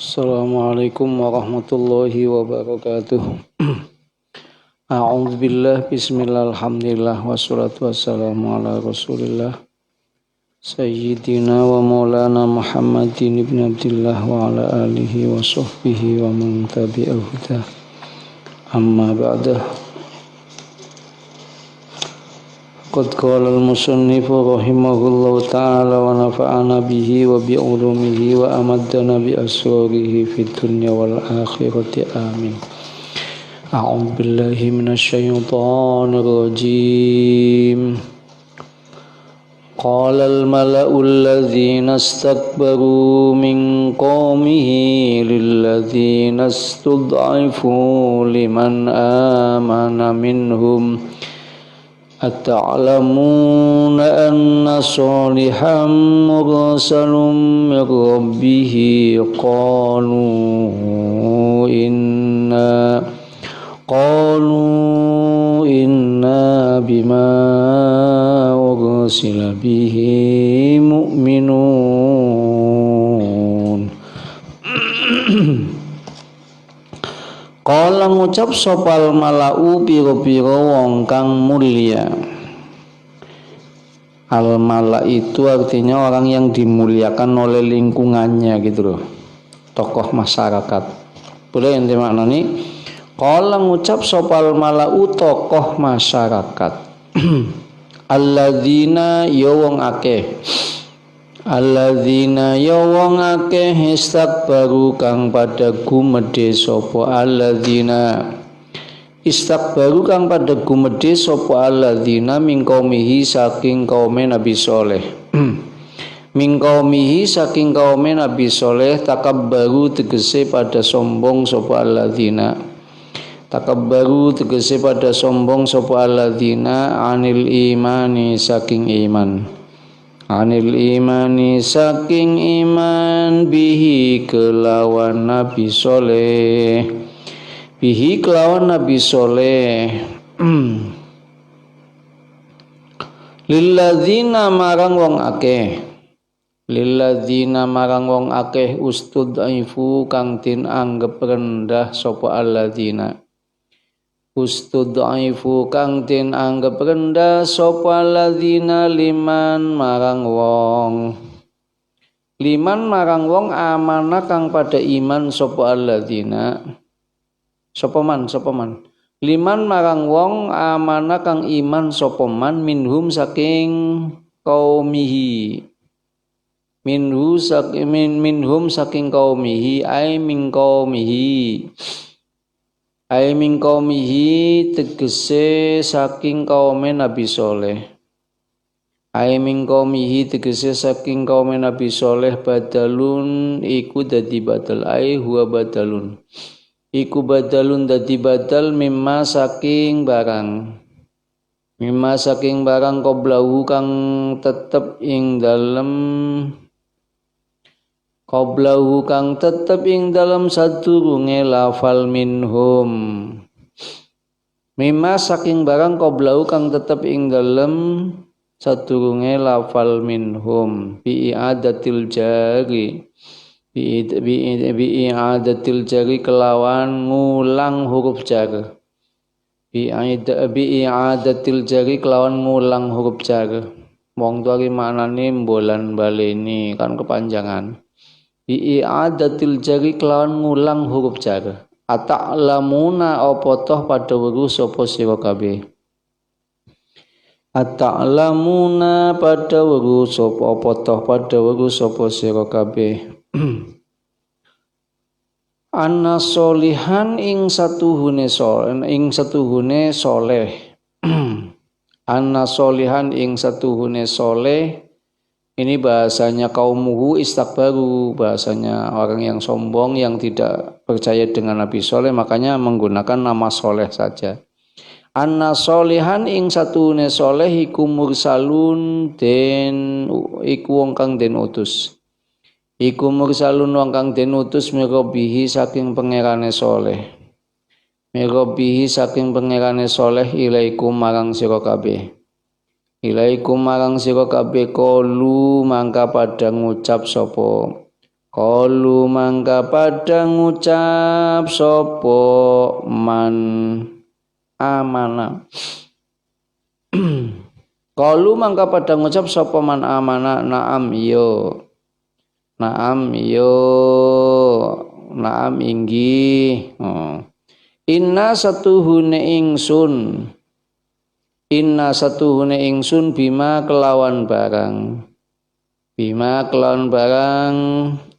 Assalamualaikum warahmatullahi wabarakatuh. A'udzu billah bismillah alhamdulillah wassalatu wassalamu ala Rasulillah Sayyidina wa Maulana Muhammadin ibn Abdillah wa ala alihi wa sahbihi wa man tabi'al huda. Amma ba'da. Qad qala al-musannifu rahimahullahu ta'ala wa nafa'ana bihi wa bi'ulumihi wa amaddana bi asrarihi fid dunya wal akhirati amin. A'udzu billahi minasyaitonir rajim. Qala al-mala'u alladhina istakbaru min qaumihi lilladhina istud'ifu liman amana minhum أتعلمون أن صالحا مرسل من ربه قالوا إنا بما أرسل به مؤمنون. Kala ngucap sopal malau piro-piro wong kang mulia. Al mala itu artinya orang yang dimuliakan oleh lingkungannya gitu loh. Tokoh masyarakat. Boleh ente maknani kala ngucap sopal malau tokoh masyarakat. Alladzina ya wong akeh. Alladzina ya wong akeh istakbaru kang pada gumedhe sapa alladzina istakbaru kang pada gumedhe sapa alladzina min qaumihi saking kaume Nabi Saleh. Min qaumihi saking kaume Nabi Saleh takabbaru tegese pada sombong sapa alladzina. Takabbaru tegese pada sombong sapa alladzina anil imani saking iman. Anil imani saking iman bihi kelawan Nabi Soleh. Bihi kelawan Nabi Soleh. Lilladzina marang wong akeh. Lilladzina marang wong akeh ustudaifu kang tin anggep rendah sapa alladzina. Ustudaifu kang tin anggap rendah sapa alladzina liman marang wong amanah kang pada iman sapa alladzina sapa man liman marang wong amanah kang iman sapa man minhum saking qaumihi minhum saking qaumihi ay min qaumihi ai min qaumihi tegese saking kaume Nabi Saleh. Ai min qaumihi tegese saking kaume Nabi Saleh badalun iku dadi badal ai huwa badalun. Iku badalun dadi badal mimma saking barang. Mimma saking barang qoblahu kang tetep ing dalem Qoblahu kang tetep ing dalam sadurunge lafal minhum. Mimma saking barang qoblahu kang tetep ing dalam sadurunge lafal minhum. Bi'adatil jari. Bi'adatil jari kelawan ngulang huruf jar. Bi'adatil jari kelawan ngulang huruf jar. Wong tuwa maknane mbolan baleni kan kepanjangan. I'adatil jari kelawan ngulang huruf jar. Ata'lamuna apa toh pada weruh sapa sira kabeh. Ata'lamuna pada weruh sapa apa toh pada weruh sapa sira kabeh. Anna solihan ing satuhune soleh. Anna solihan ing satuhune soleh. Ini bahasanya kaumuhu istakbaru, bahasanya orang yang sombong yang tidak percaya dengan Nabi Soleh, makanya menggunakan nama Soleh saja. Anna solihan ing satune soleh iku mursalun den iku wong kang den utus. Iku mursalun wong kang den utus mirabihi saking pangerane Soleh. Mirabihi saking pangerane Soleh ilaikum marang sira kabeh. Ilaikum marang sira kabeh kalu mangka padha ngucap sapa Qalu mangka pada ngucap sapa man amana. Qalu mangka pada ngucap sapa man amana, na'am iyo. Na'am iyo. Na'am inggih. Inna satuhune ingsun. Inna satuhune ingsun bima kelawan barang. Bima kelawan barang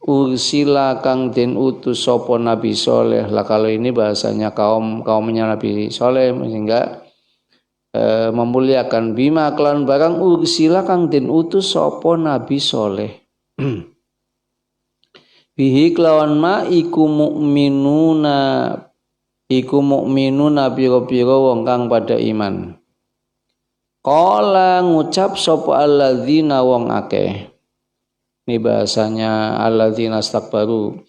ursila kang den utus sapa Nabi Soleh. Lah kalau ini bahasanya kaumnya Nabi Soleh sehingga memuliakan. Bima kelawan barang ursila kang den utus sapa Nabi Soleh. Bihi kelawan ma iku mu'minuna pira-pira wong kang pada iman. Qala ngucap sapa alladzina wong akeh. Ini bahasanya alladzina istakbaru.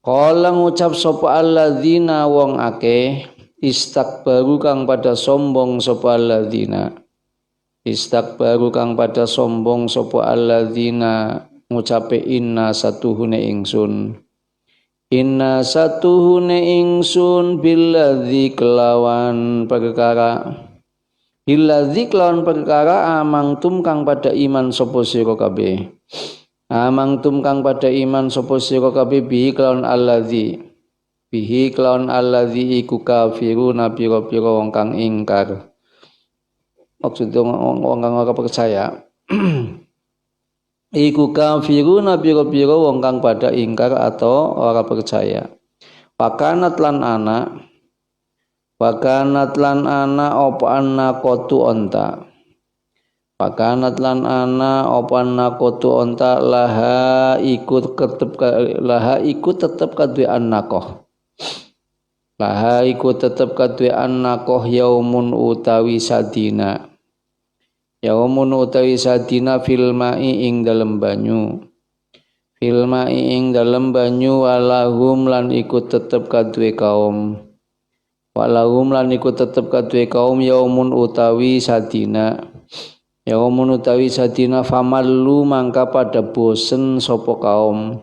Qala ngucap sapa alladzina wong akeh, istakbaru kang pada sombong sapa alladzina. Istakbaru kang pada sombong sapa alladzina ngucape inna satuhune ingsun. Inna satuhune ingsun billadzi kelawan perkara. Billadzi kelawan perkara amangtum kang pada iman sapa sira kabeh. Amangtum kang pada iman sapa sira kabeh bihi kelawan alladzi. Bihi kelawan alladzi iku kafiruna pira-pira wong kang ingkar. Maksudnya wong kang ora percaya. Iku kafiruna pira-pira wong kang pada ingkar atau ora percaya. Pakanat lan ana apa anna kotu onta. Pakanat lan ana apa anna kotu onta laha ikut tetep kadue annakoh. Laha ikut tetep kadue annakoh yaumun utawi sadina. Yaumun utawi sadina fil ma'i ing dalem banyu. Fil ma'i ing dalem banyu walahum lan ikut tetep kadue kaum. Walahum lan ikut tetep kadue kaum yaumun utawi sadina. Yaumun utawi sadina famallu mangka pada bosen sapa kaum.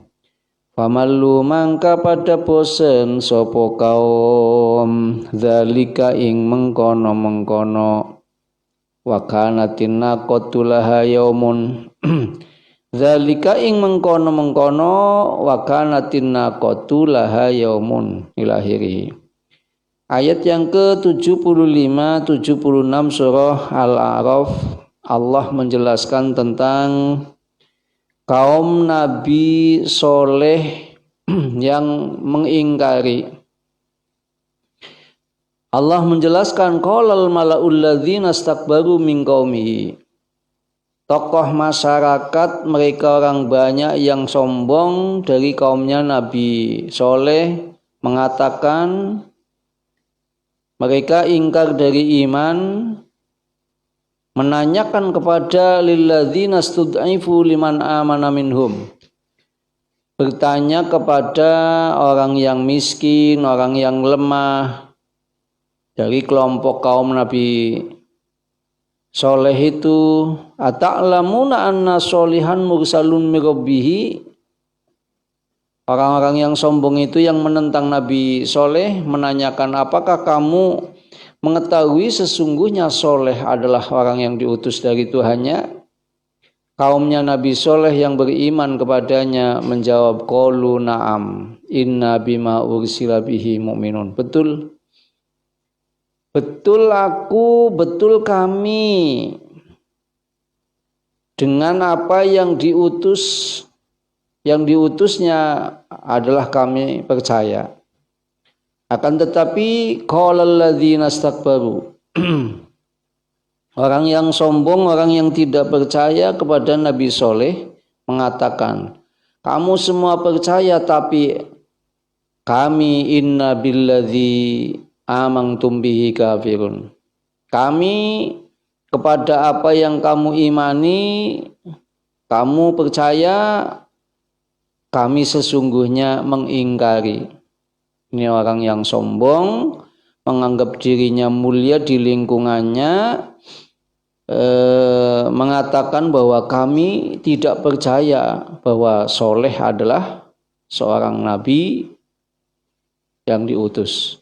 Famallu mangka pada bosen sapa kaum. Dzalika ing mengkono-mengkono. Wa kanatin naqatu laha yaumun. Dzalika ing mengkono-mengkono wa kanatin naqatu laha yaumun ilakhiri. Ayat yang ke-75 76 surah Al-A'raf. Allah menjelaskan tentang kaum Nabi Soleh yang mengingkari. Allah menjelaskan qalal mala'ul ladzina istakbaru min qaumihi. Tokoh masyarakat mereka orang banyak yang sombong dari kaumnya Nabi Soleh mengatakan mereka ingkar dari iman, menanyakan kepada lilladzina stud'ifu liman amana minhum. Bertanya kepada orang yang miskin, orang yang lemah dari kelompok kaum Nabi Soleh itu, ata'lamuna anna solihan mursalun min rabbih. Orang-orang yang sombong itu yang menentang Nabi Soleh menanyakan, apakah kamu mengetahui sesungguhnya Soleh adalah orang yang diutus dari Tuhannya? Kaumnya Nabi Soleh yang beriman kepadanya menjawab, qalu na'am inna bima ursila bihi mu'minun. Betul. Betul aku, betul kami dengan apa yang diutusnya adalah kami percaya. Akan tetapi qalal ladzina istakbaru. Orang yang sombong, orang yang tidak percaya kepada Nabi Soleh mengatakan, kamu semua percaya tapi kami inna billadzi amangtum bihi kafirun. Kami kepada apa yang kamu imani, kamu percaya, kami sesungguhnya mengingkari. Ini orang yang sombong, menganggap dirinya mulia di lingkungannya, mengatakan bahwa kami tidak percaya bahwa Soleh adalah seorang nabi yang diutus.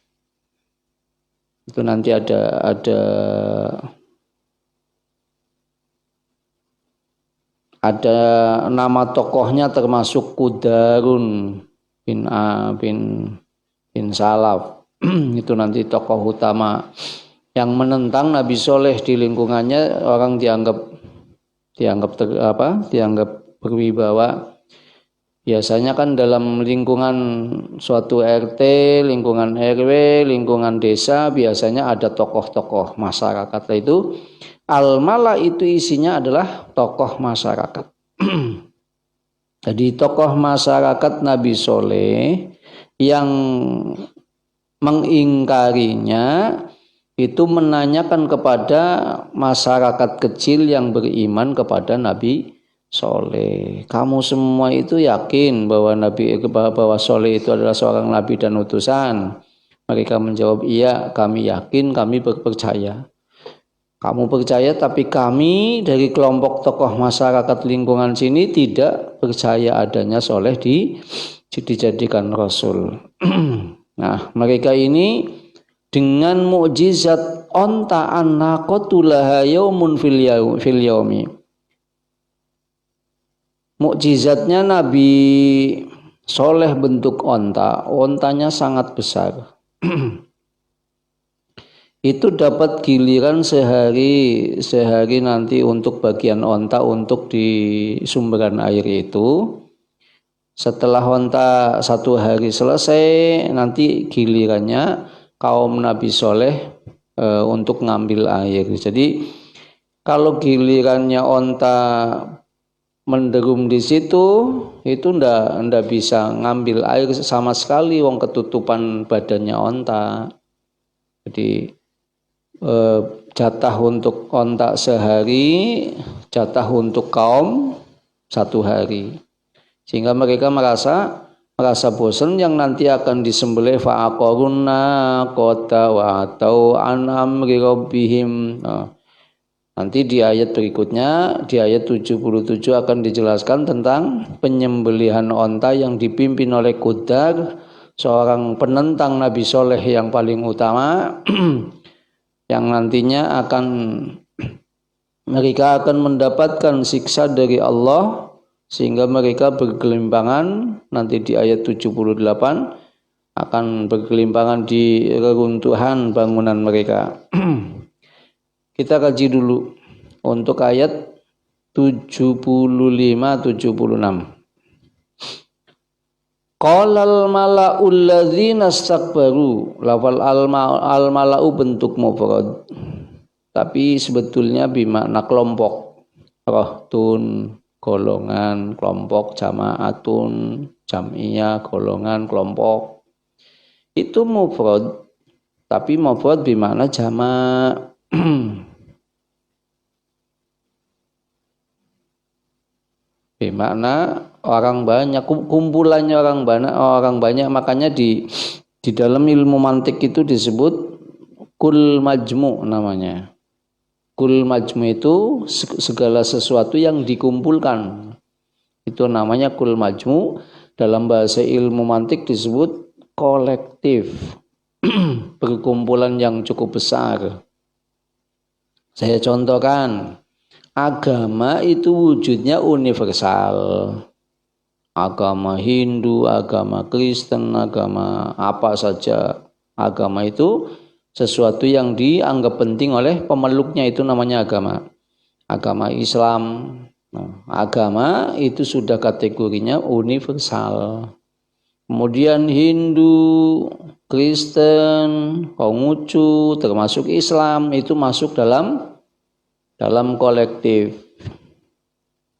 Itu nanti ada nama tokohnya termasuk Kudarun bin Salaf. Itu nanti tokoh utama yang menentang Nabi Soleh di lingkungannya. Orang dianggap berwibawa. Biasanya kan dalam lingkungan suatu RT, lingkungan RW, lingkungan desa, biasanya ada tokoh-tokoh masyarakat. Itu al-mala itu isinya adalah tokoh masyarakat. Jadi tokoh masyarakat Nabi Soleh yang mengingkarinya itu menanyakan kepada masyarakat kecil yang beriman kepada Nabi Soleh, kamu semua itu yakin bahwa Soleh itu adalah seorang nabi dan utusan? Mereka menjawab, iya, kami yakin, kami percaya. Kamu percaya, tapi kami dari kelompok tokoh masyarakat lingkungan sini tidak percaya adanya Soleh dijadikan Rasul. Nah, mereka ini dengan mukjizat onta annaqatulaha yaumun fil yaumi. Mukjizatnya Nabi Soleh bentuk ontanya sangat besar. Itu dapat giliran sehari nanti untuk bagian onta untuk di sumberan air itu. Setelah onta satu hari selesai, nanti gilirannya kaum Nabi Soleh untuk ngambil air. Jadi kalau gilirannya onta menderum di situ, itu ndak bisa ngambil air sama sekali, wong ketutupan badannya onta. Jadi jatah untuk onta sehari, jatah untuk kaum satu hari, sehingga mereka merasa bosan yang nanti akan disembelih fa'aqarunna qata wa atau an amri rabbihim. Nanti di ayat berikutnya, di ayat 77 akan dijelaskan tentang penyembelihan onta yang dipimpin oleh Qudar, seorang penentang Nabi Soleh yang paling utama, yang nantinya mereka akan mendapatkan siksa dari Allah, sehingga mereka bergelimpangan nanti di ayat 78 akan bergelimpangan di reruntuhan bangunan mereka. Kita kaji dulu untuk ayat 75-76. Qalal mala'ul ladzina istakbaru. Lafal al-mala'u bentuk mufrad, tapi sebetulnya bermakna kelompok. Rahtun golongan, kelompok, jama'atun jam'iyah golongan, kelompok. Itu mufrad, tapi mufrad bermakna jama'. Bermakna orang banyak, kumpulannya orang banyak. Makanya di dalam ilmu mantik itu disebut kul majmu namanya. Kul majmu itu segala sesuatu yang dikumpulkan, itu namanya kul majmu. Dalam bahasa ilmu mantik disebut kolektif, perkumpulan yang cukup besar. Saya contohkan, agama itu wujudnya universal. Agama Hindu, agama Kristen, agama apa saja. Agama itu sesuatu yang dianggap penting oleh pemeluknya, itu namanya agama. Agama Islam, agama itu sudah kategorinya universal. Kemudian Hindu, Kristen, Konghucu, termasuk Islam, itu masuk dalam kolektif.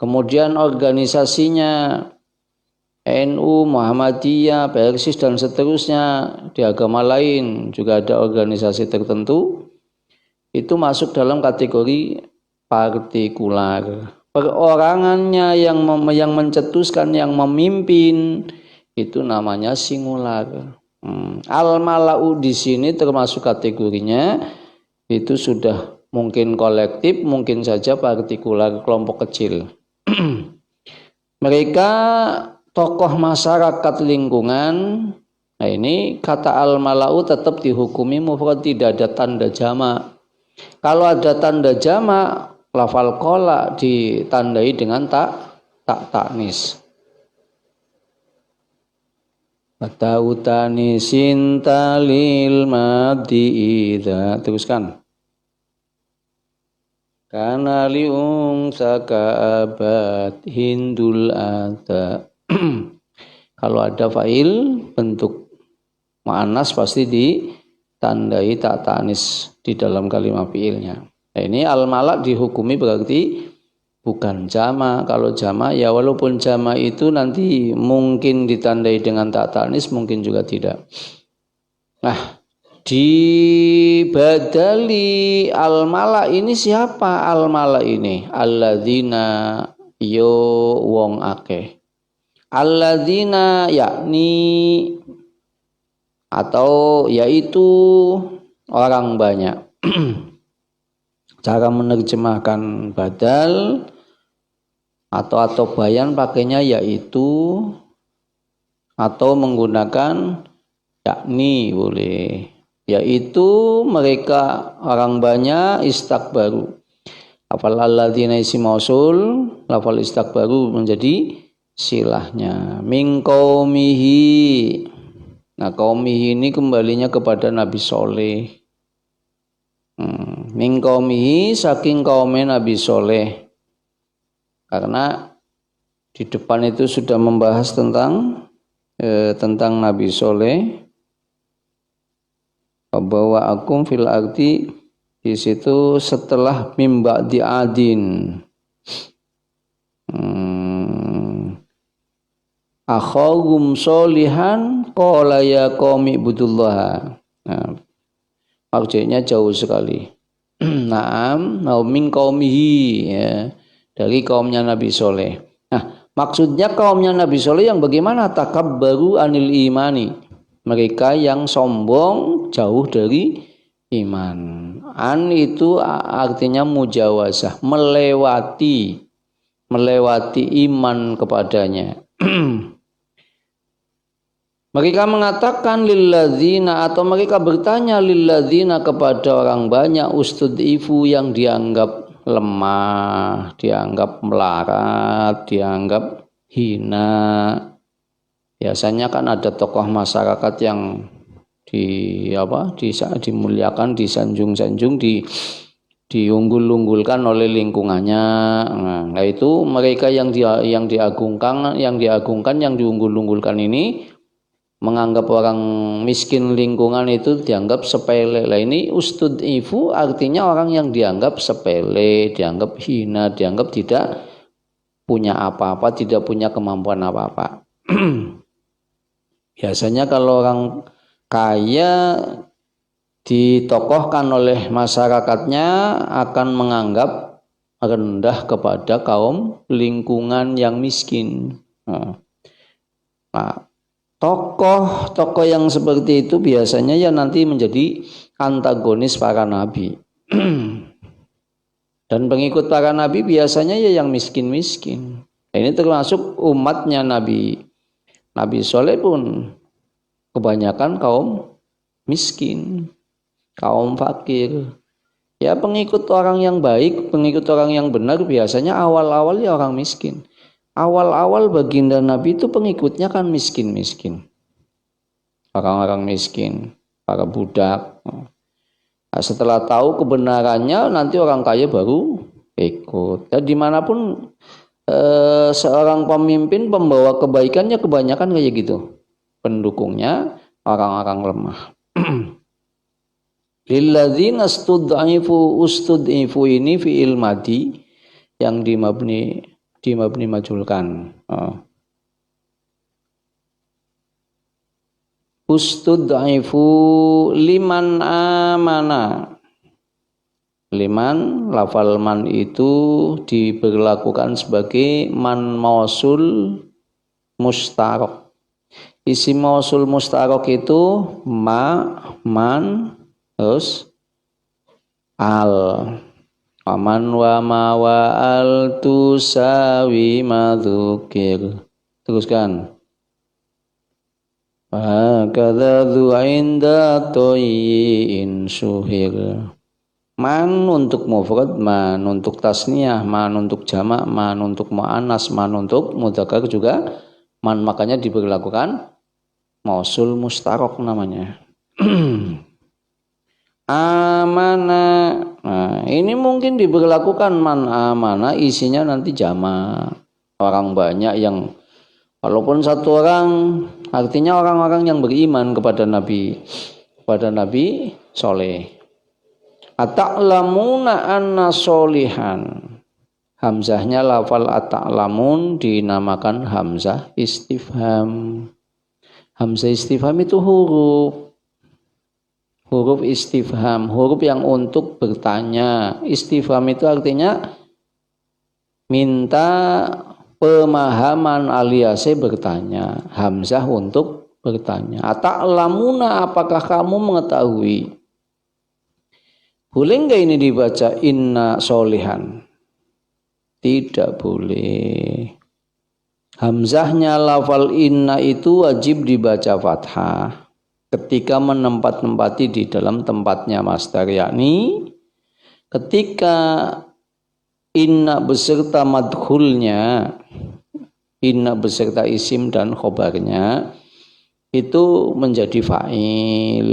Kemudian organisasinya NU, Muhammadiyah, Persis dan seterusnya. Di agama lain juga ada organisasi tertentu, itu masuk dalam kategori partikular. Perorangannya yang mencetuskan, yang memimpin, itu namanya singular. Al-mala'u di sini termasuk kategorinya itu sudah mungkin kolektif, mungkin saja partikular, kelompok kecil. Mereka tokoh masyarakat lingkungan. Nah ini kata al-mala'u tetap dihukumi mufrad, tidak ada tanda jamak. Kalau ada tanda jamak, lafal qala ditandai dengan taknis. Bata'utani sintalil madi idza. Teruskan. Kana liung sakabat hindul ata. Kalau ada fa'il bentuk mu'annas pasti ditandai ta'nis di dalam kalimat fi'ilnya. Nah, ini al-malak dihukumi berarti bukan jama. Kalau jama ya walaupun jama itu nanti mungkin ditandai dengan ta'nis, mungkin juga tidak. Nah, di badali al-malak ini siapa al-malak ini? Alladzina yo wong akeh. Alladzina yakni atau yaitu orang banyak. Cara menerjemahkan badal atau bayan pakainya yaitu atau menggunakan yakni boleh. Yaitu mereka orang banyak istakbaru. Lafal alladzina isi mausul, lafal istakbaru menjadi silahnya. Min qaumihi. Nah, qaumihi ini kembalinya kepada Nabi Soleh. Min qaumihi, saking kaumnya Nabi Soleh. Karena di depan itu sudah membahas tentang Nabi Soleh. Bahwa akum fil ardi, di situ setelah mimba diadin. Akhawum solihan qala ya qaumi ibudullah. Nah, maksudnya jauh sekali. Naam, min qaumihi ya, dari kaumnya Nabi Soleh. Nah, maksudnya kaumnya Nabi Soleh yang bagaimana? Takabbaru anil imani. Mereka yang sombong jauh dari iman. An itu artinya mujawazah, melewati iman kepadanya. Mereka mengatakan lilladzina, atau mereka bertanya lilladzina kepada orang banyak, ustud'ifu yang dianggap lemah, dianggap melarat, dianggap hina. Biasanya kan ada tokoh masyarakat yang dimuliakan, disanjung-sanjung, diunggul-unggulkan oleh lingkungannya. Nah, itu mereka yang diagungkan, yang diunggul-unggulkan ini menganggap orang miskin lingkungan itu dianggap sepele. Lah ini ustud'ifu artinya orang yang dianggap sepele, dianggap hina, dianggap tidak punya apa-apa, tidak punya kemampuan apa-apa. Biasanya kalau orang kaya ditokohkan oleh masyarakatnya akan menganggap rendah kepada kaum lingkungan yang miskin. Nah, tokoh yang seperti itu biasanya ya nanti menjadi antagonis para nabi. Dan pengikut para nabi biasanya ya yang miskin-miskin. Ini termasuk umatnya Nabi Soleh pun kebanyakan kaum miskin, kaum fakir. Ya pengikut orang yang baik, pengikut orang yang benar biasanya awal-awal ya orang miskin. Awal-awal baginda Nabi itu pengikutnya kan miskin-miskin. Orang-orang miskin, para budak. Nah, setelah tahu kebenarannya nanti orang kaya baru ikut. Dan dimanapun seorang pemimpin pembawa kebaikannya kebanyakan kayak gitu. Pendukungnya orang-orang lemah. Lilladzina ustud'ifu ini fi'il madi yang dimabni majulkan. Ustud'ifu liman amana. Liman, lafal man itu diberlakukan sebagai man mausul mustarok. Isim mausul mustarok itu man, terus al aman wa ma wa al tusawi madzukir. Teruskan. Hakadha dhu inda toyin suhir. Man untuk mufrad, man untuk tasniyah, man untuk jamak, man untuk muannas, man untuk mudzakkar juga man, makanya diberlakukan mausul mustarok namanya. Amana. Nah, ini mungkin diberlakukan man amana isinya nanti jamak. Orang banyak yang walaupun satu orang artinya orang-orang yang beriman kepada Nabi Soleh. Ata'lamuna anna solihan. Hamzahnya lafal ata'lamun dinamakan hamzah istifham. Hamzah istifham itu huruf istifham, huruf yang untuk bertanya. Istifham itu artinya minta pemahaman alias bertanya. Hamzah untuk bertanya. Ata'lamuna, apakah kamu mengetahui? Boleh enggak ini dibaca inna solihan? Tidak boleh. Hamzahnya lafal inna itu wajib dibaca fathah ketika menempat-tempati di dalam tempatnya masdar, yakni ketika inna beserta madkhulnya, inna beserta isim dan khobarnya itu menjadi fa'il,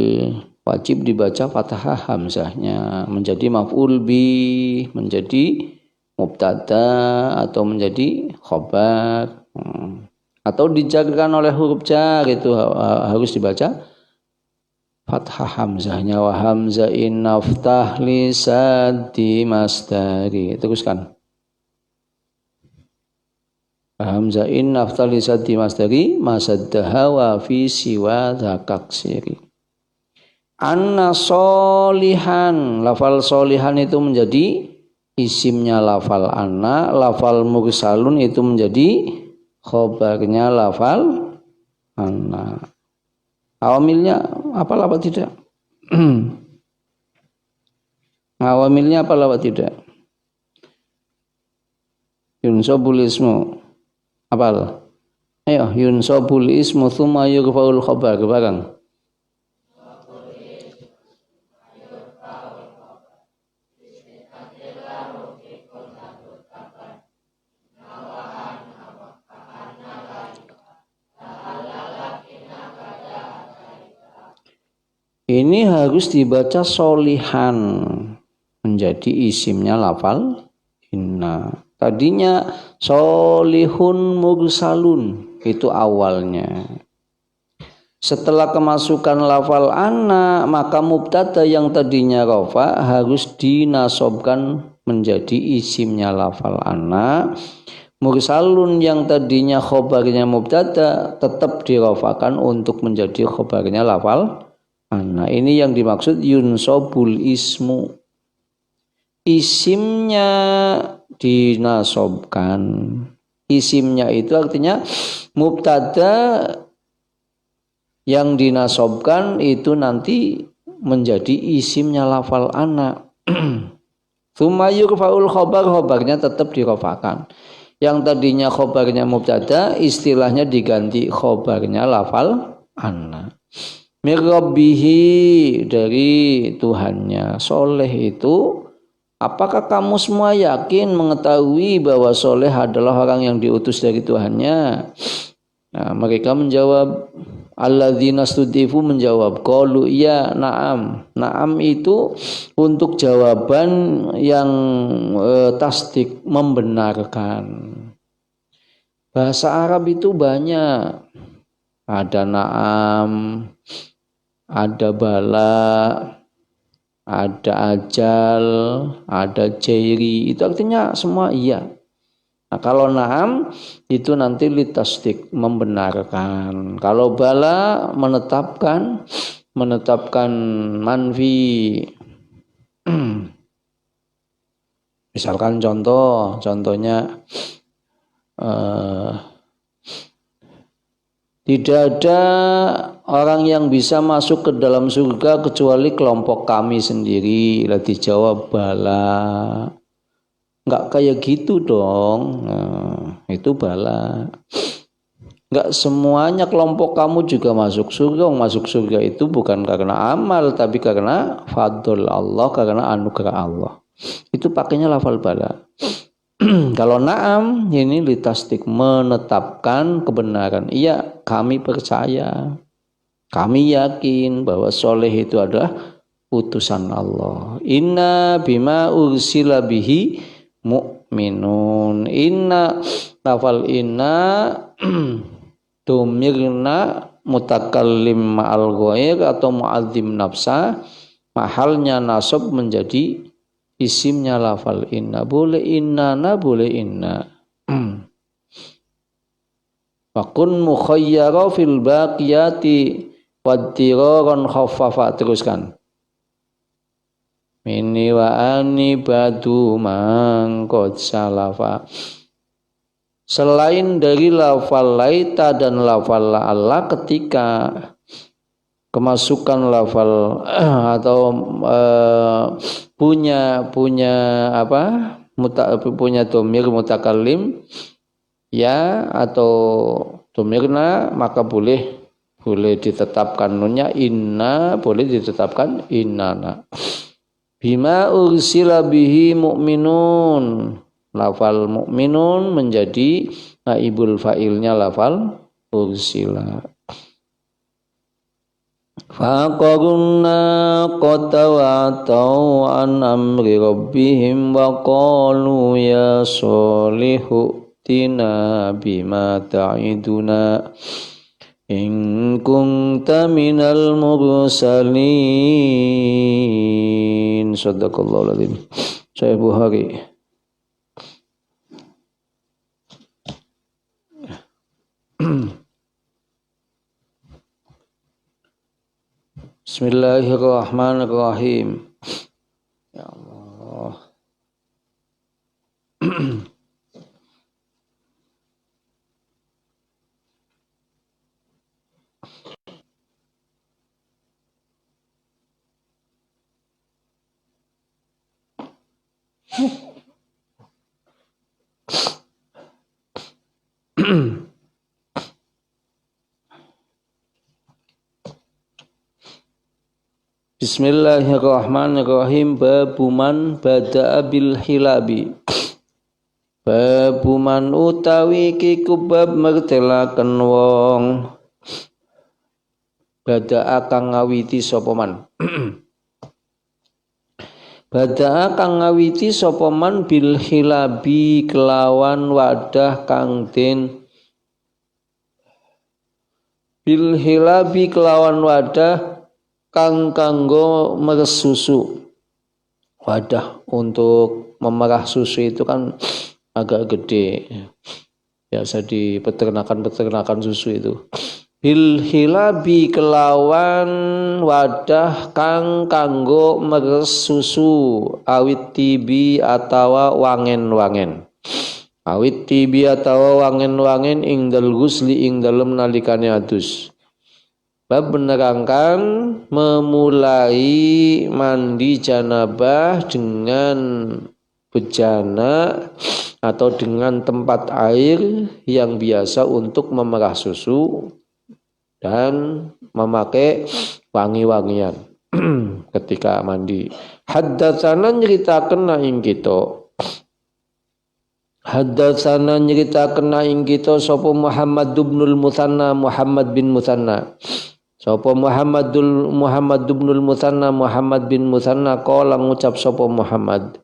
wajib dibaca fathah hamzahnya, menjadi maf'ul bi, menjadi mubtada atau menjadi khobar, atau dijarkan oleh huruf jar, itu harus dibaca fathah hamzahnya. Wa hamzah innaftah lisadi masdari. Teruskan. Hamzah innaftah lisadi masdari masaddaha wa fi siwa dzakaksiri. Anna solihan, lafal solihan itu menjadi isimnya lafal anna, lafal mursalun itu menjadi khobarnya lafal anna. Awamilnya apa apa tidak? Awamilnya apa apa tidak? Yunsobul ismu apa? Ayo, yunsobul ismu tsumma yurfa'ul khobar barang. Ini harus dibaca solihan menjadi isimnya lafal inna. Tadinya solihun mursalun itu awalnya. Setelah kemasukan lafal anna, maka mubtada yang tadinya rafa harus dinasobkan menjadi isimnya lafal anna. Mursalun yang tadinya khobarnya mubtada tetap dirafakan untuk menjadi khobarnya lafal anna. Ini yang dimaksud yunsobul ismu. Isimnya dinasobkan. Isimnya itu artinya mubtada yang dinasobkan itu nanti menjadi isimnya lafal anna. Tsumma yurfa'ul khobar, khobarnya tetap dirafakan. Yang tadinya khobarnya mubtada istilahnya diganti khobarnya lafal anna. Mirrabbihi, dari Tuhannya. Soleh itu, apakah kamu semua yakin mengetahui bahwa Soleh adalah orang yang diutus dari Tuhannya? Nah, mereka menjawab, alladzina studifu menjawab, qalu iya na'am. Na'am itu untuk jawaban yang tasdik, membenarkan. Bahasa Arab itu banyak. Ada na'am, ada bala, ada ajal, ada jairi, itu artinya semua iya. Nah, kalau na'am itu nanti litasdik, membenarkan. Kalau bala menetapkan manfi. Misalkan contohnya Tidak ada orang yang bisa masuk ke dalam surga kecuali kelompok kami sendiri. Lah dijawab bala. Enggak kayak gitu dong. Nah, itu bala. Enggak semuanya kelompok kamu juga masuk surga. Masuk surga itu bukan karena amal, tapi karena fadl Allah, karena anugerah Allah. Itu pakainya lafal bala. Kalau na'am ini litasdik, menetapkan kebenaran. Iya, kami percaya. Kami yakin bahwa soleh itu adalah utusan Allah. Inna bima ursila bihi mu'minun. Inna lafal inna tumirna mutakallim ma'al ghair atau mu'adzim nafsa, mahalnya nasab menjadi isimnya lafal inna. Boleh innana, boleh inna. Fakun mukhayyara fil baqiyati waddiraran khaffafa. Teruskan. Mini wa ani badu mangkot salafa. Selain dari lafal laita dan lafal la'alla, ketika kemasukan lafal atau punya apa? Punya domir mutakallim ya atau domirna, maka boleh ditetapkan nunnya inna, boleh ditetapkan innana. Bima ursila bihi mu'minun, lafal mu'minun menjadi naibul fa'ilnya lafal ursila. Faqarunna qata wa ta'u an amri rabbihim wa qalu ya solihu tina bima ta'iduna in kunta minal mursalin. Sadaqallahul adzim. Sahih Bukhari. Bismillahirrahmanirrahim. Ya Allah. Bismillahirrahmanirrahim. Babuman bada'a bil hilabi. Babuman utawi kikubab mertelaken wong bada'a kang ngawiti sapa man. Bada'a kang ngawiti sapa man bil hilabi kelawan wadah kang den bil hilabi kelawan wadah kang kanggo meres susu. Wadah untuk memerah susu itu kan agak gede, biasa di peternakan susu itu. Bil hilabi kelawan wadah kang kanggo meres susu, awit tibi atawa wangen-wangen. Awit tibi atawa wangen-wangen ing dal gusli ing dalem nalikane adus. Bab menerangkan memulai mandi janabah dengan bejana atau dengan tempat air yang biasa untuk memerah susu dan memakai wangi-wangian ketika mandi. Haddatsana nyeritakeun ing kita. Haddatsana nyeritakeun ing kita sapa Muhammad ibnul Musanna, Muhammad bin Musanna. Sapa Muhammad ibnul Musanna, Muhammad bin Musanna qala ngucap sapa Muhammad.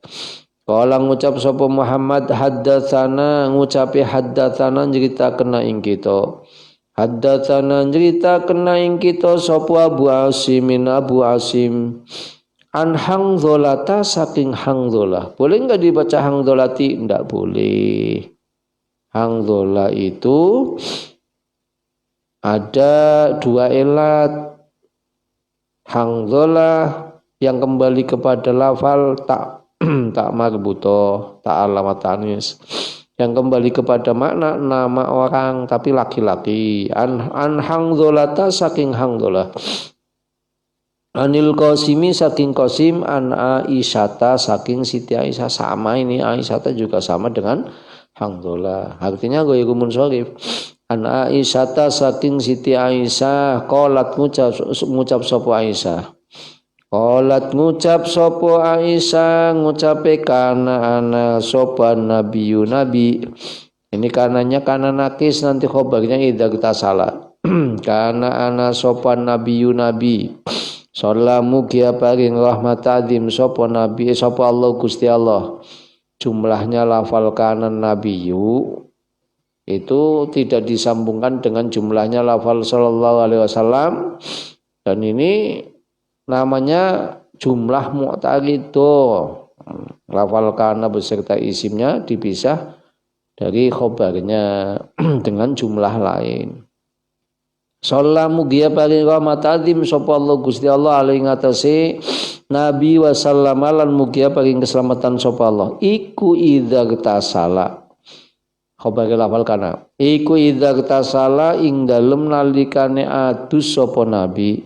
Qala ngucap sapa Muhammad haddatsana ngucapi haddatsana nyeritakeun ing kita. Haddatsana nyeritakeun ing kita sapa Abu Asim an Hangzolata saking Hangzolah. Boleh enggak dibaca Hangzolati? Enggak boleh. Hangzolah itu ada dua elat. Hangzolah yang kembali kepada lafal tak tak marbutoh, tak alamat tanis. yang kembali kepada makna nama orang tapi laki-laki. An Hangzolata saking Hangzolah, Anil Qasimi saking Qasim, an Aisyata saking Siti Aisyah. Sama ini, Aisyata juga sama dengan Hangzolah. Artinya ghairu munsharif. An Aisyata saking Siti Aisyah, qalat ngucap sapa Aisyah. Qalat ngucap sapa Aisyah, ngucape kana ana sapa nabiyyu nabi. Ini kananya kana nakis, nanti khobarnya idza kita salah. Kana ana sapa nabiyyu nabi. Salamu kia paring rahmat adim sapa nabi sapa Allah Gusti Allah. Jumlahnya lafal kana nabiyyu itu tidak disambungkan dengan jumlahnya lafal sallallahu alaihi wasallam, dan ini namanya jumlah mu'tarido. Lafal kana beserta isimnya dipisah dari khobarnya dengan jumlah lain. Sallamu giya paring rahmat azim sapa Allah Gusti Allah alaihi ngatasi Nabi wa sallama lan mugia paring keselamatan sapa Allah. Iku idza tasala. Khobar lafal kana. Iku idza tasala ing dalem nalikane adus sapa Nabi.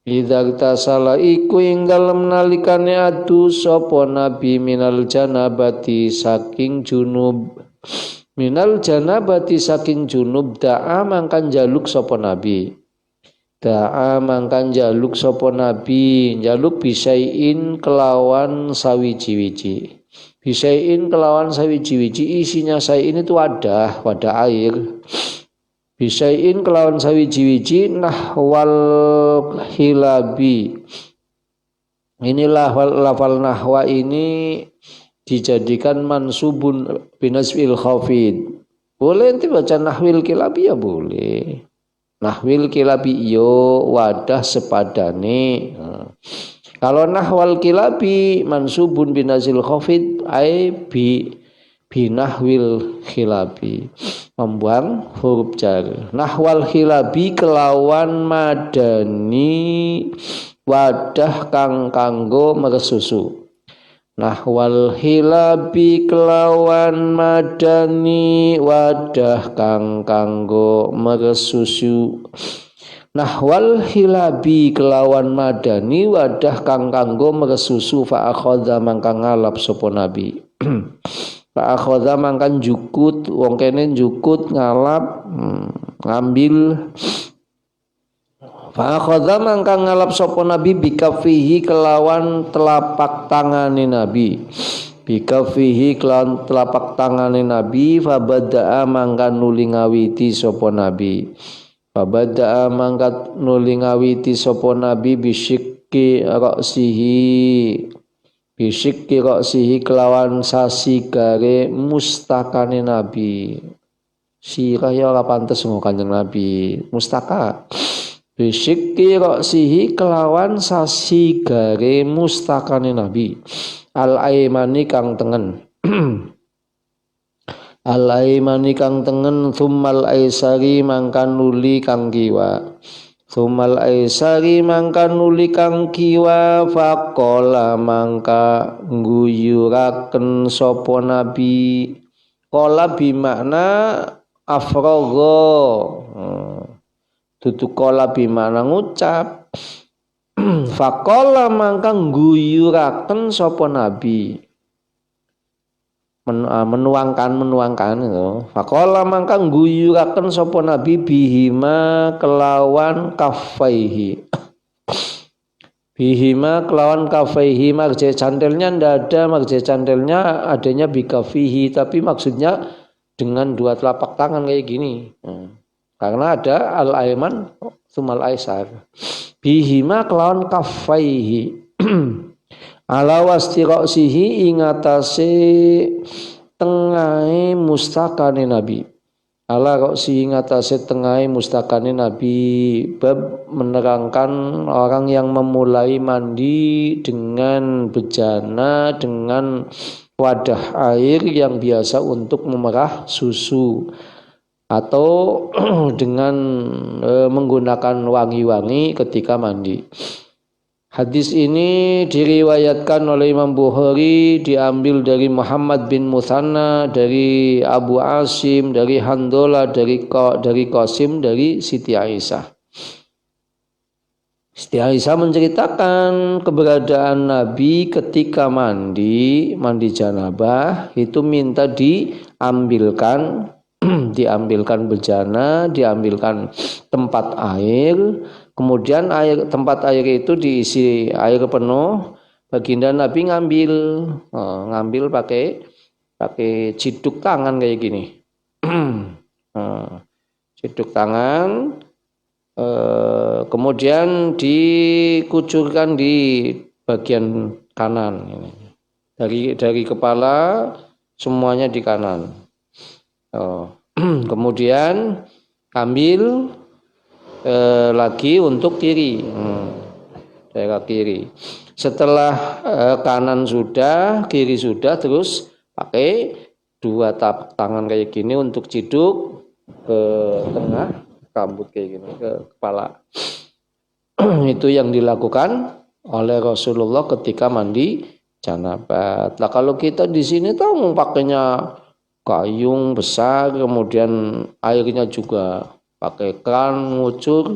Idza tasala iku ing dalem nalikane adus sapa Nabi minal janabati saking junub. Minal janabati saking junub da'a mangkan jaluk sapa Nabi. Da'a mangkan jaluk sapa Nabi, jaluk bisaiin kelawan sawiji-wiji. Bisaiin kelawan sawiji-wiji, isinya sayin itu wadah air. Bisaiin kelawan sawiji-wiji nahwal hilabi. Inilah lafal nahwa ini dijadikan mansubun binasbil khafid. Boleh nanti baca nahwil kilabi ya boleh. Nahwil kilabi yo wadah sepadane. Kalau nahwal kilabi mansubun binazil khafid ai binahwil khilabi, membuang huruf jar. Nahwal khilabi kelawan madani wadah kang kanggo meresusu. Nahwal hilabi kelawan madani wadah kang kanggo meresusu. Nahwal hilabi kelawan madani wadah kang kanggo meresusu fa akhadha mangkang ngalap sapa Nabi. Fa akhadha mangkan jukut wong kene jukut ngalap ngambil. Fa akhadha mangkang ngalap sapa Nabi bikafihi kelawan telapak tangane Nabi. Bikafihi kelawan telapak tangane Nabi fa bada'a mangkan nuli ngawiti sapa Nabi. Fabada'a mangkat nuli ngawiti sapa Nabi bisyikki ra'sihi kelawan sasi gare mustakane Nabi. Sirah ya ora pantes nggo Kanjeng Nabi mustaka. Bisyikki ra'sihi kelawan sasi gare mustakane Nabi. Al-aimani kang tengen. Al-aimani kang tengen thummal aisari mangkan nuli kang kiwa. Thummal aisari mangkan nuli kang kiwa faqala mangka ngguyuraken sapa Nabi. Qala bimakna afragha. Dudu qala bimakna ngucap. Faqala mangka ngguyuraken sapa Nabi. Menuangkan itu. Faqala mangka guyuraken sapa Nabi bihima kelawan kafaihi. Bihima kelawan kafaihi, marja cantelnya ndak ada, marja cantelnya adanya bikafihi, tapi maksudnya dengan dua telapak tangan kayak gini. Karena ada al-aiman sumal aisar. Bihima kelawan kafaihi. Ala wastiqasihi ingatase tengahe mustakane Nabi. Ala raqsi ingatase tengahe mustakane Nabi. Bab menerangkan orang yang memulai mandi dengan bejana dengan wadah air yang biasa untuk memerah susu atau dengan menggunakan wangi-wangi ketika mandi. Hadis ini diriwayatkan oleh Imam Bukhari, diambil dari Muhammad bin Muthanna, dari Abu Asim, dari Handola, dari Qasim, dari Siti Aisyah. Siti Aisyah menceritakan keberadaan Nabi ketika mandi janabah itu minta diambilkan diambilkan bejana, diambilkan tempat air, kemudian tempat air itu diisi air penuh. Baginda Nabi ngambil pakai ciduk tangan kayak gini. Ciduk tangan, kemudian dikucurkan di bagian kanan. Dari kepala semuanya di kanan. Kemudian ambil lagi untuk kiri, daerah kiri. Setelah kanan sudah, kiri sudah, terus pakai dua tangan kayak gini untuk ciduk ke tengah rambut kayak gini ke kepala. Itu yang dilakukan oleh Rasulullah ketika mandi janabah. Nah kalau kita di sini tahu pakainya gayung besar, kemudian airnya juga pakai kran ngucur.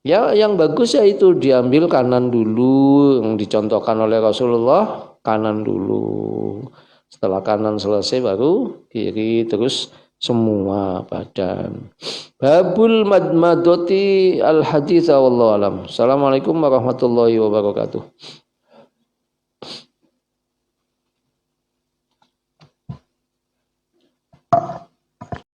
Ya yang bagus ya itu diambil kanan dulu, yang dicontohkan oleh Rasulullah kanan dulu. Setelah kanan selesai baru kiri, terus semua badan. Babul madmadoti al hadits wallahu alam. Assalamualaikum warahmatullahi wabarakatuh.